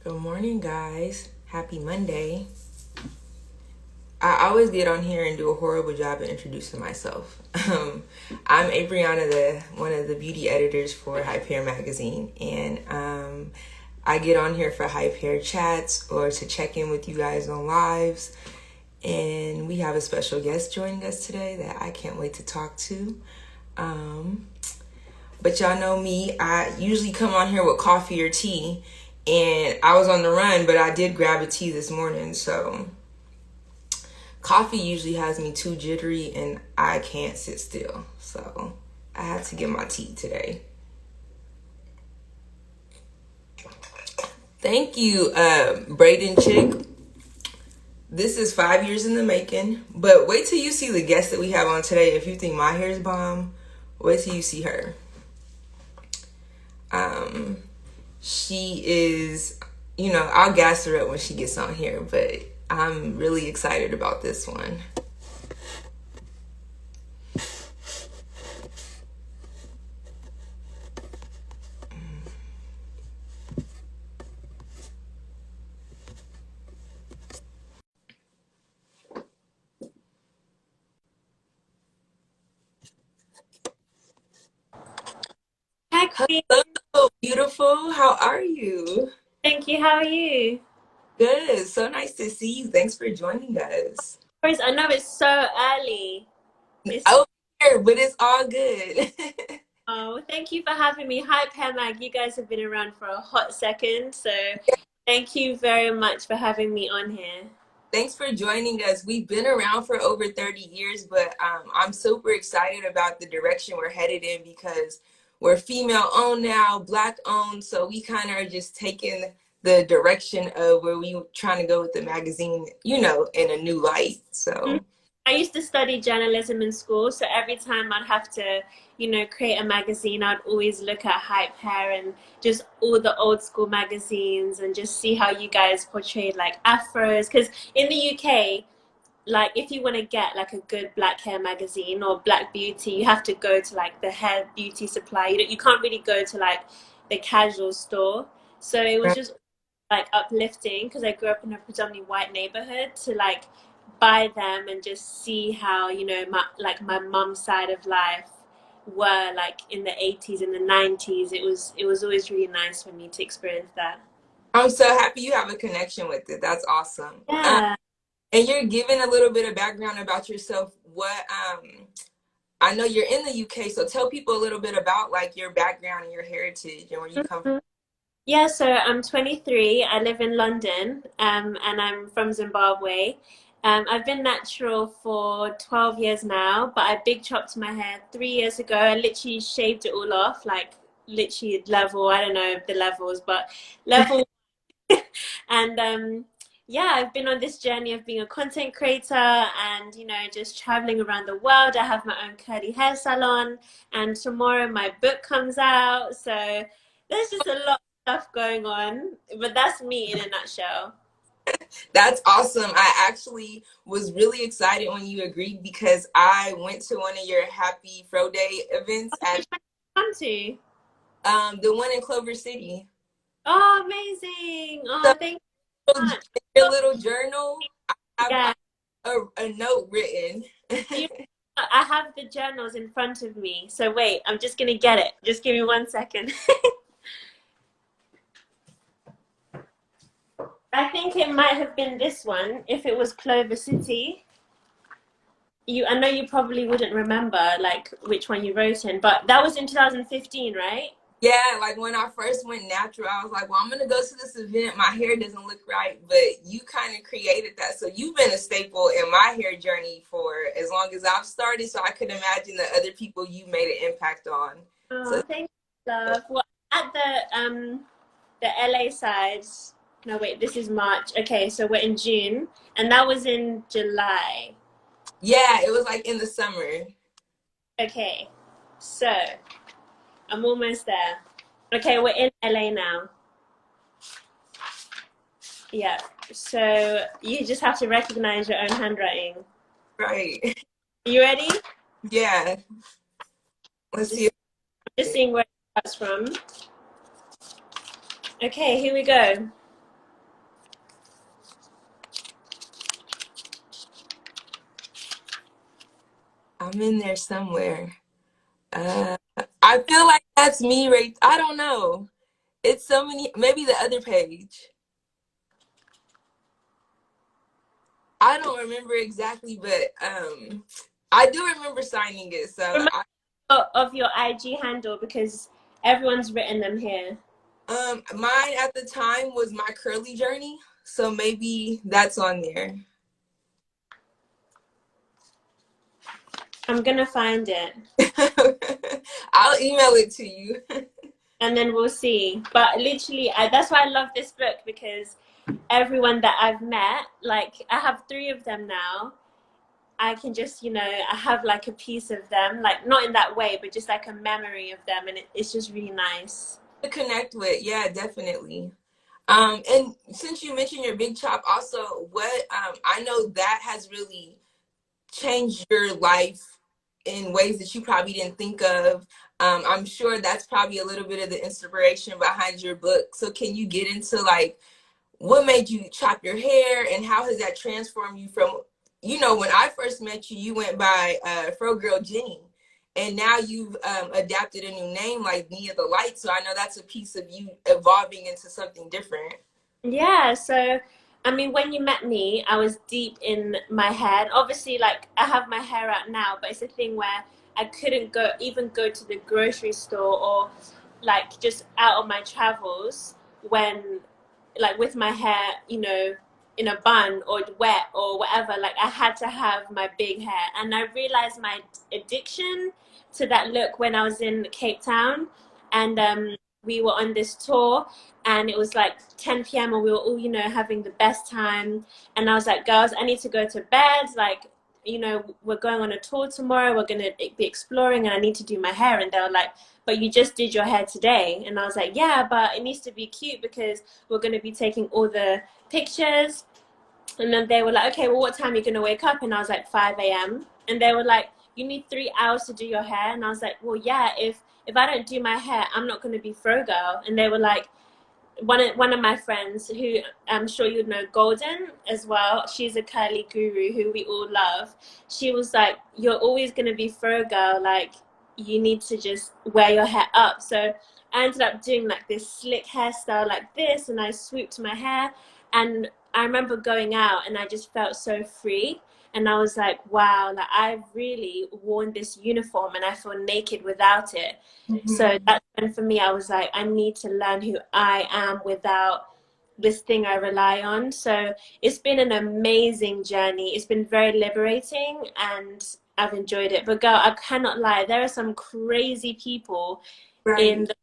Good morning, guys. Happy Monday. I always get on here and do a horrible job at introducing myself. I'm Abriana, one of the beauty editors for Hype Hair Magazine, and I get on here for Hype Hair chats or to check in with you guys on lives. And we have a special guest joining us today that I can't wait to talk to. But y'all know me, I usually come on here with coffee or tea, and I was on the run, but I did grab a tea this morning, so coffee usually has me too jittery and I can't sit still, so I had to get my tea today. Thank you, Braden Chick. This is 5 years in the making, but wait till you see the guest that we have on today. If you think my hair is bomb, wait till you see her. She is, I'll gas her up when she gets on here, but I'm really excited about this one. Hi, Queen. Hello, beautiful. How are you? Thank you. How are you? Good. So nice to see you. Thanks for joining us. Chris, I know it's so early. It's Over here, but it's all good. Oh, thank you for having me. Hi, Pemag. You guys have been around for a hot second, so thank you very much for having me on here. Thanks for joining us. We've been around for over 30 years, but I'm super excited about the direction we're headed in because we're female owned now, Black owned. So we kind of are just taking the direction of where we trying to go with the magazine, in a new light. Mhm. So I used to study journalism in school, so every time I'd have to, create a magazine, I'd always look at Hype Hair and just all the old school magazines and just see how you guys portrayed like afros. Because in the UK, like if you want to get like a good black hair magazine or black beauty, you have to go to like the hair beauty supply. You can't really go to like the casual store. So it was just like uplifting because I grew up in a predominantly white neighborhood to like buy them and just see how my mom's side of life were like in the 80s and the 90s. It was always really nice for me to experience that. I'm so happy you have a connection with it. That's awesome. Yeah. And you're giving a little bit of background about yourself. I know you're in the UK, so tell people a little bit about like your background and your heritage and where you come from. Yeah, so I'm 23. I live in London, and I'm from Zimbabwe. I've been natural for 12 years now, but I big chopped my hair 3 years ago. I literally shaved it all off, like literally level, I don't know the levels, but level. And yeah, I've been on this journey of being a content creator and, just traveling around the world. I have my own curly hair salon, and tomorrow my book comes out. So there's just a lot of stuff going on, but that's me in a nutshell. That's awesome. I actually was really excited when you agreed because I went to one of your Happy Fro Day events at Come to. the one in Clover City. Oh, amazing. So Oh, thank you so much. your little journal, I have Yeah. a note written. You, I have the journals in front of me. So wait, I'm just gonna get it. Just give me 1 second. I think it might have been this one if it was Clover City. I know you probably wouldn't remember like which one you wrote in, but that was in 2015, right? Yeah, like when I first went natural, I was like, well, I'm gonna go to this event. My hair doesn't look right, but you kind of created that. So you've been a staple in my hair journey for as long as I've started. So I could imagine the other people you made an impact on. Oh, So thank you, love. Well, at the LA side. No, wait, this is March. Okay, so we're in June, and that was in July. yeah, it was like in the summer. Okay, so I'm almost there. Okay, we're in LA now. Yeah. So you just have to recognize your own handwriting. Right. You ready? Yeah. I'm Let's see. just just seeing where it starts from. Okay, here we go. I'm in there somewhere. Uh, I feel like that's me, right? I don't know. It's so many. Maybe the other page. I don't remember exactly, but I do remember signing it. So Remind me of your IG handle because everyone's written them here. mine at the time was my curly journey. So maybe that's on there. I'm gonna find it I'll email it to you. and then we'll see. But literally, that's why I love this book because everyone that I've met, like I have three of them now. I can just, I have like a piece of them, like not in that way, but just like a memory of them, and it's just really nice. To connect with, yeah, definitely. And since you mentioned your big chop, also, what I know that has really changed your life in ways that you probably didn't think of. I'm sure that's probably a little bit of the inspiration behind your book. So, can you get into like what made you chop your hair and how has that transformed you from, when I first met you, you went by Fro Girl Jenny. And now you've adapted a new name like Nia the Light. So I know that's a piece of you evolving into something different. Yeah, so I mean, when you met me, I was deep in my hair. And obviously, like I have my hair out now, but it's a thing where I couldn't go to the grocery store or like just out on my travels when like with my hair, in a bun or wet or whatever. Like I had to have my big hair, and I realized my addiction to that look when I was in Cape Town, and we were on this tour, and it was like 10 p.m. and we were all, having the best time. And I was like, girls, I need to go to bed. Like, we're going on a tour tomorrow. We're going to be exploring and I need to do my hair. And they were like, but you just did your hair today. And I was like, yeah, but it needs to be cute because we're going to be taking all the pictures. And then they were like, okay, well, what time are you going to wake up? And I was like, 5 a.m. And they were like, you need 3 hours to do your hair. And I was like, well, yeah, if I don't do my hair, I'm not going to be Fro Girl. And they were like, one of my friends who I'm sure you know, Golden as well. She's a curly guru who we all love. She was like, "You're always gonna be Fro Girl. Like, you need to just wear your hair up." So I ended up doing like this slick hairstyle like this, and I swooped my hair. And I remember going out, and I just felt so free. And I was like, "Wow! Like I've really worn this uniform, and I feel naked without it." So Mm-hmm. that's when for me, I was like, I need to learn who I am without this thing I rely on. So it's been an amazing journey. It's been very liberating and I've enjoyed it. But girl, I cannot lie. There are some crazy people in Right. the,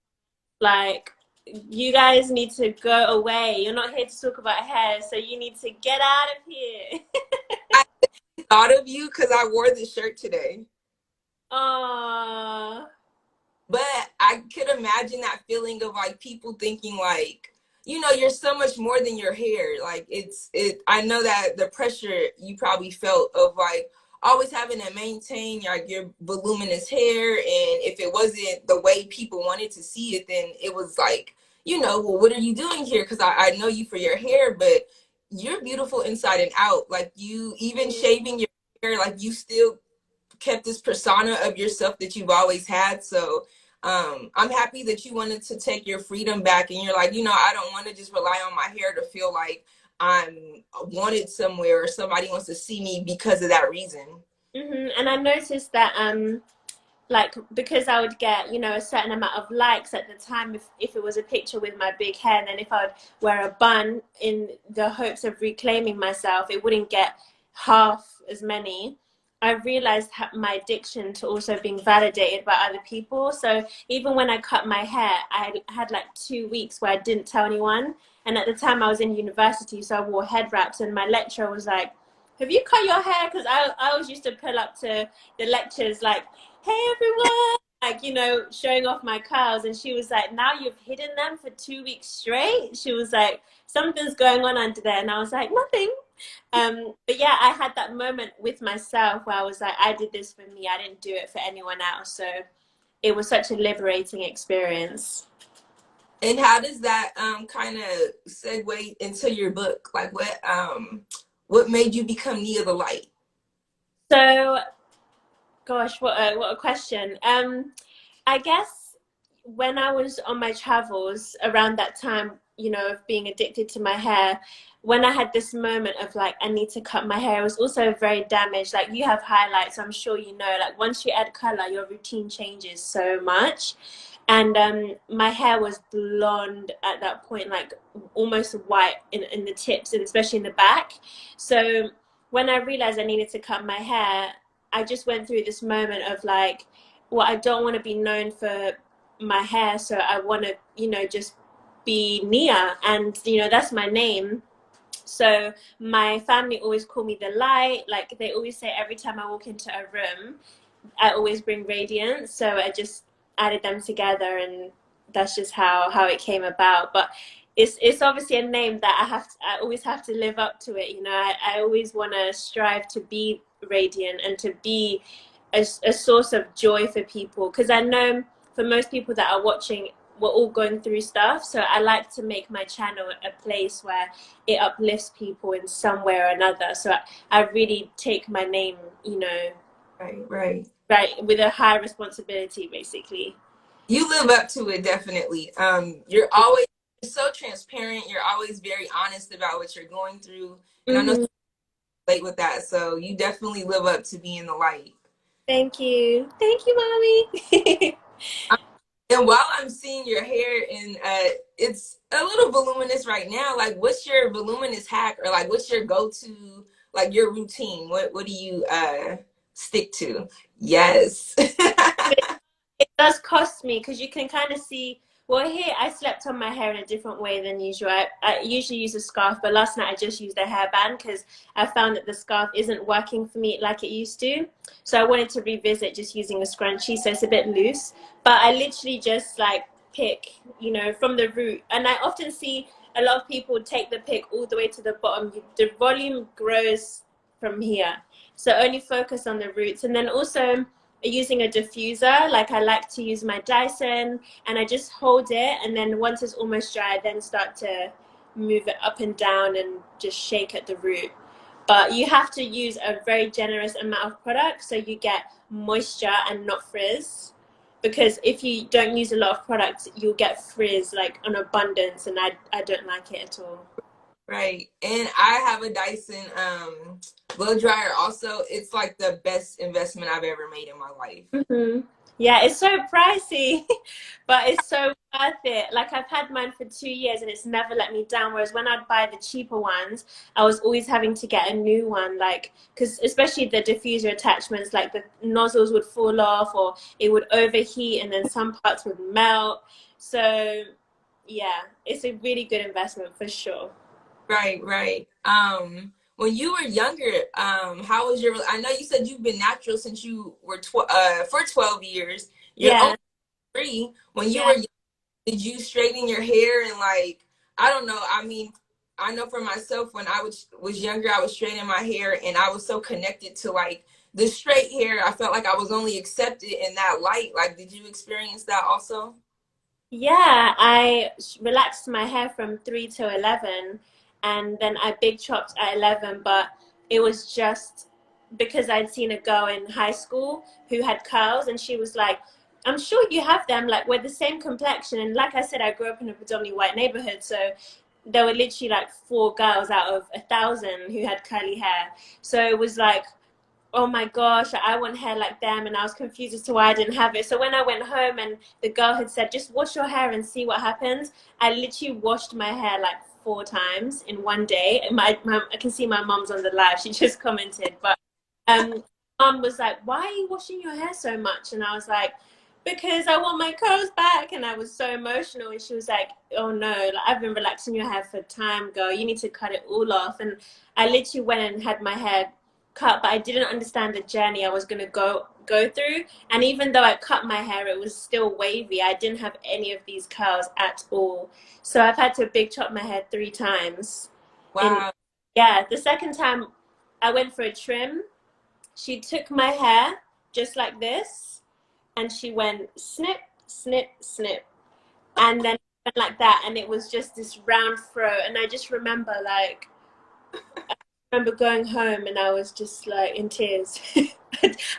like, you guys need to go away. You're not here to talk about hair, so you need to get out of here. I thought of you because I wore this shirt today. Oh, But I could imagine that feeling of like people thinking like, you're so much more than your hair. Like I know that the pressure you probably felt of like always having to maintain like your voluminous hair, and if it wasn't the way people wanted to see it, then it was like, well, what are you doing here? Because I know you for your hair, but you're beautiful inside and out. Like you even shaving your hair, like you still kept this persona of yourself that you've always had. So I'm happy that you wanted to take your freedom back and you're like, I don't want to just rely on my hair to feel like I'm wanted somewhere or somebody wants to see me because of that reason. and I noticed that like because I would get a certain amount of likes at the time if it was a picture with my big hair, and then if I would wear a bun in the hopes of reclaiming myself, it wouldn't get half as many. I realized my addiction to also being validated by other people. So even when I cut my hair, I had like 2 weeks where I didn't tell anyone. And at the time I was in university, so I wore head wraps, and my lecturer was like, have you cut your hair? Because I always used to pull up to the lectures like, hey everyone, like, showing off my curls. And she was like, now you've hidden them for 2 weeks straight. She was like, something's going on under there. And I was like, nothing. But yeah, I had that moment with myself where I was like, I did this for me, I didn't do it for anyone else. So it was such a liberating experience. And how does that kind of segue into your book? Like what made you become Nia the Light? So Gosh, what a question. I guess when I was on my travels around that time, you know, of being addicted to my hair, when I had this moment of like, I need to cut my hair, it was also very damaged. Like you have highlights, I'm sure you know, like once you add color, your routine changes so much. And my hair was blonde at that point, like almost white in the tips and especially in the back. So when I realized I needed to cut my hair, I just went through this moment of like, well, I don't want to be known for my hair, so I want to, you know, just be Nia, and you know that's my name. So my family always call me the light. Like they always say every time I walk into a room, I always bring radiance. So I just added them together, and that's just how it came about. But it's obviously a name that I always have to live up to it. You know, I always want to strive to be radiant and to be a source of joy for people, because I know for most people that are watching, we're all going through stuff. So I like to make my channel a place where it uplifts people in some way or another. So I really take my name, you know, Right, right. right, with a high responsibility, basically. You live up to it, definitely. You're always so transparent. You're always very honest about what you're going through, and I know Mm-hmm. you relate with that. So you definitely live up to being the light. Thank you, mommy. Um, And while I'm seeing your hair, and it's a little voluminous right now, like what's your voluminous hack, or like what's your go-to, like your routine? What do you stick to? Yes. It does cost me because you can kind of see. Well, here I slept on my hair in a different way than usual. I usually use a scarf, but last night I just used a hairband because I found that the scarf isn't working for me like it used to. So I wanted to revisit just using a scrunchie, so it's a bit loose. But I literally just like pick, you know, from the root. And I often see a lot of people take the pick all the way to the bottom. The volume grows from here. So only focus on the roots. And then also using a diffuser, like I like to use my Dyson, and I just hold it, and then once it's almost dry, I then start to move it up and down and just shake at the root. But you have to use a very generous amount of product so you get moisture and not frizz. Because if you don't use a lot of product, you'll get frizz like an abundance, and I don't like it at all. Right. And I have a Dyson blow dryer also. It's like the best investment I've ever made in my life. Mm-hmm. Yeah, it's so pricey, but it's so worth it. Like I've had mine for 2 years and it's never let me down. Whereas when I'd buy the cheaper ones, I was always having to get a new one. Like, because especially the diffuser attachments, like the nozzles would fall off or it would overheat and then some parts would melt. So yeah, it's a really good investment for sure. Right, right. When you were younger, how was your, I know you said you've been natural since you were for 12 years. You're only Yeah, 3. When you yeah. were young, did you straighten your hair and like, I don't know. I mean, I know for myself when I was younger, I was straightening my hair and I was so connected to like the straight hair. I felt like I was only accepted in that light. Like, did you experience that also? Yeah, I relaxed my hair from 3 to 11, and then I big chopped at 11, but it was just because I'd seen a girl in high school who had curls, and she was like, I'm sure you have them, like we're the same complexion. And like I said, I grew up in a predominantly white neighborhood, so there were literally like 4 girls out of 1,000 who had curly hair. So it was like, oh my gosh, I want hair like them. And I was confused as to why I didn't have it. So when I went home and the girl had said, just wash your hair and see what happens, I literally washed my hair like 4 times in one day. I can see my mom's on the live. She just commented. But mom was like, why are you washing your hair so much? And I was like, because I want my curls back. And I was so emotional. And she was like, oh no, like, I've been relaxing your hair for time, girl. You need to cut it all off. And I literally went and had my hair cut, but I didn't understand the journey I was going to go through. And even though I cut my hair, it was still wavy. I didn't have any of these curls at all. So I've had to big chop my hair 3 times. In Wow. Yeah, the second time I went for a trim, she took my hair just like this, and she went snip, snip, snip, and then went like that, and it was just this round fro. And I just remember like remember going home and I was just like in tears.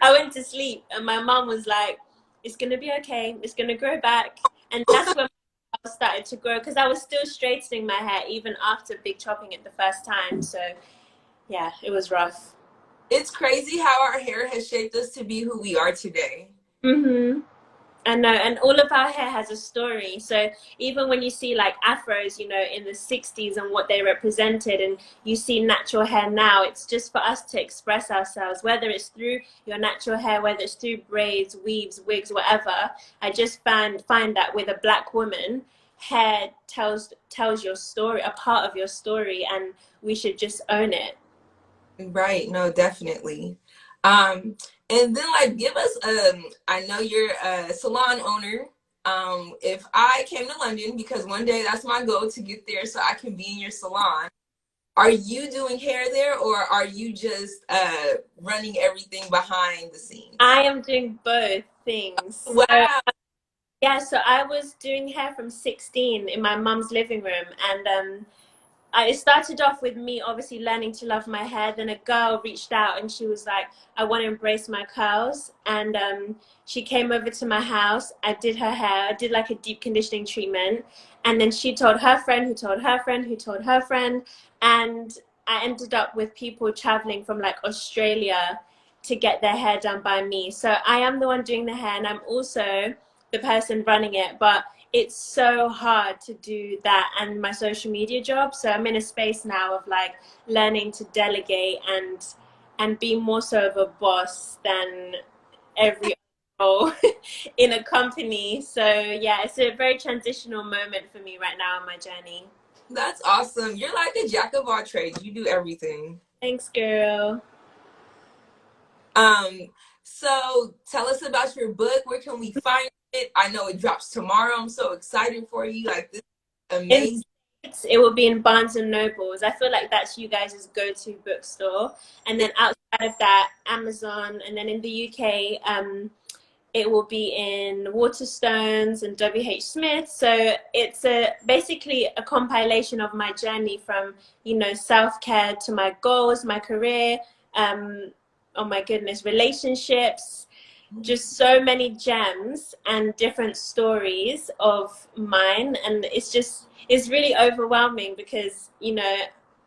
I went to sleep and my mom was like, "It's gonna be okay. It's gonna grow back." And that's when my hair started to grow because I was still straightening my hair even after big chopping it the first time. So yeah, it was rough. It's crazy how our hair has shaped us to be who we are today. Mm-hmm. I know, and all of our hair has a story. So even when you see like afros, in the 60s and what they represented, and you see natural hair now, it's just for us to express ourselves, whether it's through your natural hair, whether it's through braids, weaves, wigs, whatever. I just find that with a black woman, hair tells your story, a part of your story, and we should just own it. Right. No, definitely. Um, and then like give us I know you're a salon owner. If I came to London, because one day that's my goal to get there so I can be in your salon. Are you doing hair there or are you just running everything behind the scenes? I am doing both things. So Wow. yeah, so I was doing hair from 16 in my mum's living room, and it started off with me obviously learning to love my hair. Then a girl reached out and she was like, "I want to embrace my curls," and she came over to my house. I did her hair. I did like a deep conditioning treatment, and then she told her friend, who told her friend, who told her friend, and I ended up with people traveling from like Australia to get their hair done by me. So I am the one doing the hair, and I'm also the person running it, but it's so hard to do that and my social media job. So I'm in a space now of like learning to delegate and be more so of a boss than every role in a company. So yeah, it's a very transitional moment for me right now in my journey. That's awesome. You're like a jack of all trades. You do everything. Thanks, girl. Um, so tell us about your book. Where can we find it? I know it drops tomorrow. I'm so excited for you. Like this is In amazing. it will be in Barnes and Nobles. I feel like that's you guys' go-to bookstore. And then outside of that, Amazon. And then in the UK, it will be in Waterstones and WH Smith. So it's basically a compilation of my journey from, self-care to my goals, my career, um, oh my goodness, relationships, just so many gems and different stories of mine. And it's really overwhelming because,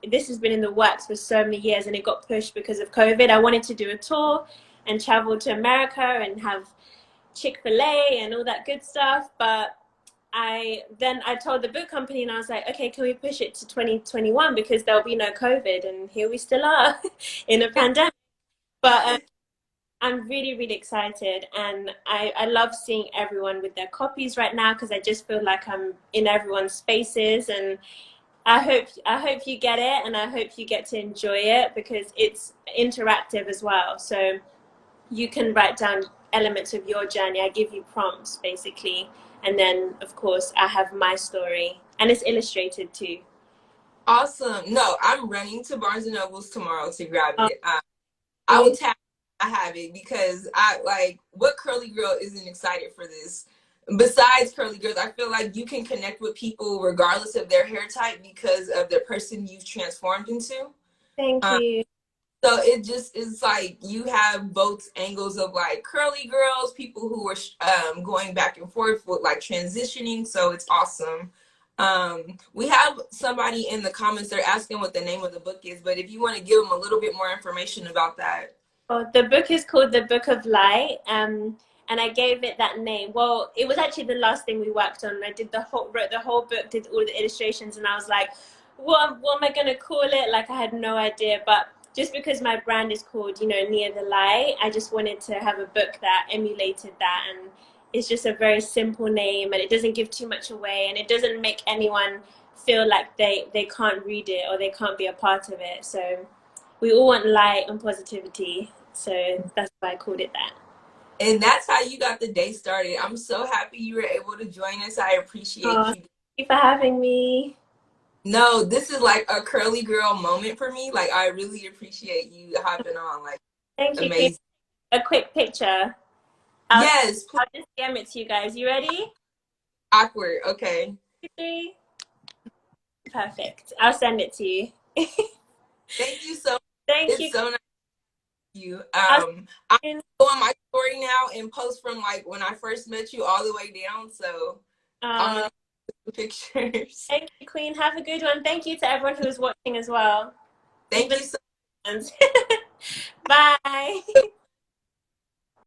this has been in the works for so many years and it got pushed because of COVID. I wanted to do a tour and travel to America and have Chick-fil-A and all that good stuff. But I told the book company and I was like, okay, can we push it to 2021 because there'll be no COVID? And here we still are in a pandemic. But I'm really, really excited, and I love seeing everyone with their copies right now because I just feel like I'm in everyone's spaces, and I hope you get it, and I hope you get to enjoy it because it's interactive as well. So you can write down elements of your journey. I give you prompts basically, and then of course I have my story, and it's illustrated too. Awesome. No, I'm running to Barnes and Nobles tomorrow to grab Oh, it. I will thank tap. I have it because I like what curly girl isn't excited for this. Besides curly girls, I feel like you can connect with people regardless of their hair type because of the person you've transformed into. thank Um, you. so it just is like you have both angles of like curly girls, people who are going back and forth with like transitioning. So it's awesome. We have somebody in the comments. They're asking what the name of the book is, but if you want to give them a little bit more information about that. Oh, the book is called The Book of Light, and I gave it that name. Well, it was actually the last thing we worked on. I wrote the whole book, did all the illustrations, and I was like, what am I gonna call it? Like I had no idea, but just because my brand is called, Near the Light, I just wanted to have a book that emulated that, and it's just a very simple name, and it doesn't give too much away, and it doesn't make anyone feel like they can't read it or they can't be a part of it. So we all want light and positivity. So that's why I called it that. And that's how you got the day started. I'm so happy you were able to join us. I Oh, appreciate thank you. you for having me. No, this is like a curly girl moment for me. Like I really appreciate you hopping on. Like Thank you. Can amazing. a quick picture? I'll, Yes, please. I'll just DM it to you guys. You ready? Awkward. Okay. 2, 3. Perfect. I'll send it to you. Thank you so much. Thank It's you. so nice to you. I'll I'm see you on my story now and post from like when I first met you all the way down. So I'm soon. gonna take pictures. Thank you, Queen. Have a good one. Thank you to everyone who's watching as well. Thank Even you so Bye.